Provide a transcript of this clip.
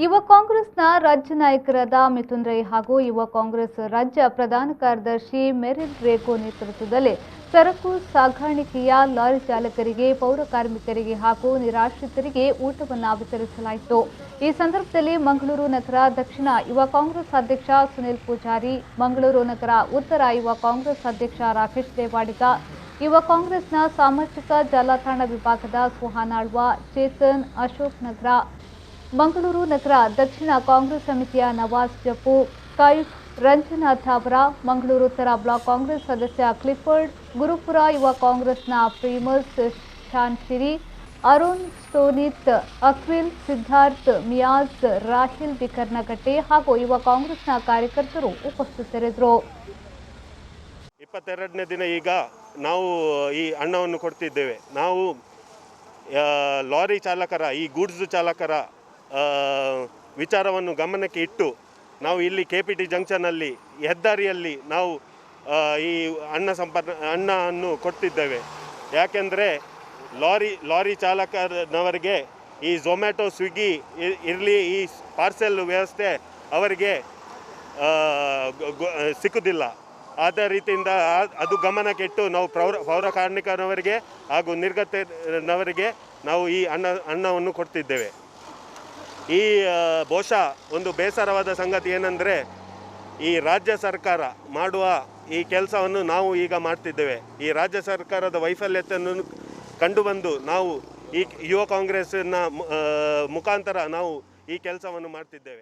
ಯುವ ಕಾಂಗ್ರೆಸ್ನ ರಾಜ್ಯ ನಾಯಕರಾದ ಮಿಥುನ್ ರೈ ಹಾಗೂ ಯುವ ಕಾಂಗ್ರೆಸ್ ರಾಜ್ಯ ಪ್ರಧಾನ ಕಾರ್ಯದರ್ಶಿ ಮೆರಿಲ್ ರೇಖೋ ನೇತೃತ್ವದಲ್ಲಿ ಸರಕು ಸಾಗಾಣಿಕೆಯ ಲಾರಿ ಚಾಲಕರಿಗೆ, ಪೌರ ಕಾರ್ಮಿಕರಿಗೆ ಹಾಗೂ ನಿರಾಶ್ರಿತರಿಗೆ ಊಟವನ್ನು ವಿತರಿಸಲಾಯಿತು. ಈ ಸಂದರ್ಭದಲ್ಲಿ ಮಂಗಳೂರು ನಗರ ದಕ್ಷಿಣ ಯುವ ಕಾಂಗ್ರೆಸ್ ಅಧ್ಯಕ್ಷ ಸುನಿಲ್ ಪೂಜಾರಿ, ಮಂಗಳೂರು ನಗರ ಉತ್ತರ ಯುವ ಕಾಂಗ್ರೆಸ್ ಅಧ್ಯಕ್ಷ ರಾಕೇಶ್ ದೇವಾಡಿಗ, ಯುವ ಕಾಂಗ್ರೆಸ್ನ ಸಾಮಾಜಿಕ ಜಾಲತಾಣ ವಿಭಾಗದ ಸುಹಾನಾಳ್ವ, ಚೇತನ್, ಅಶೋಕ್ ನಗರ, ಮಂಗಳೂರು ನಗರ ದಕ್ಷಿಣ ಕಾಂಗ್ರೆಸ್ ಸಮಿತಿಯ ನವಾಜ್ ಜಪ್ಪು, ಕೈಫ್, ರಂಜನಾಥ್ ಅವರ, ಮಂಗಳೂರು ಉತ್ತರ ಬ್ಲಾಕ್ ಕಾಂಗ್ರೆಸ್ ಸದಸ್ಯ ಕ್ಲಿಫರ್ಡ್, ಗುರುಪುರ ಯುವ ಕಾಂಗ್ರೆಸ್ನ ಪ್ರೀಮಸ್ ಶಾನ್ಶಿರಿ, ಅರುಣ್ ಸ್ಟೋನಿತ್, ಅಕ್ವಿಲ್, ಸಿದ್ಧಾರ್ಥ್, ಮಿಯಾಜ್, ರಾಹಿಲ್ ಬಿಕರ್ನಗಟ್ಟೆ ಹಾಗೂ ಯುವ ಕಾಂಗ್ರೆಸ್ನ ಕಾರ್ಯಕರ್ತರು ಉಪಸ್ಥಿತರಿದ್ದರು. 22ನೇ ದಿನ ಈಗ ನಾವು ಈ ಹಣವನ್ನು ಕೊಡ್ತಿದ್ದೇವೆ. ನಾವು ಲಾರಿ ಚಾಲಕರ, ಈ ಗೂಡ್ಸ್ ಚಾಲಕರ ವಿಚಾರವನ್ನು ಗಮನಕ್ಕೆ ಇಟ್ಟು ನಾವು ಇಲ್ಲಿ KPT ಜಂಕ್ಷನಲ್ಲಿ ಹೆದ್ದಾರಿಯಲ್ಲಿ ನಾವು ಈ ಹಣ್ಣನ್ನು ಕೊಡ್ತಿದ್ದೇವೆ. ಯಾಕೆಂದರೆ ಲಾರಿ ಚಾಲಕನವರಿಗೆ ಈ ಝೊಮ್ಯಾಟೊ, ಸ್ವಿಗ್ಗಿ ಇರಲಿ, ಈ ಪಾರ್ಸೆಲ್ ವ್ಯವಸ್ಥೆ ಅವರಿಗೆ ಸಿಕ್ಕುವುದಿಲ್ಲ. ಆದ ರೀತಿಯಿಂದ ಅದು ಗಮನಕ್ಕೆ ಇಟ್ಟು ನಾವು ಪೌರ ಕಾರ್ಮಿಕರವರಿಗೆ ಹಾಗೂ ನಿರ್ಗತಿಕರವರಿಗೆ ನಾವು ಈ ಹಣವನ್ನು ಕೊಡ್ತಿದ್ದೇವೆ. ಈ ಬಹುಶಃ ಒಂದು ಬೇಸರವಾದ ಸಂಗತಿ ಏನಂದರೆ, ಈ ರಾಜ್ಯ ಸರ್ಕಾರ ಮಾಡುವ ಈ ಕೆಲಸವನ್ನು ನಾವು ಈಗ ಮಾಡ್ತಿದ್ದೇವೆ. ಈ ರಾಜ್ಯ ಸರ್ಕಾರದ ವೈಫಲ್ಯತೆಯನ್ನು ಕಂಡುಬಂದು ನಾವು ಈ ಯುವ ಕಾಂಗ್ರೆಸ್ಸಿನ ಮುಖಾಂತರ ನಾವು ಈ ಕೆಲಸವನ್ನು ಮಾಡ್ತಿದ್ದೇವೆ.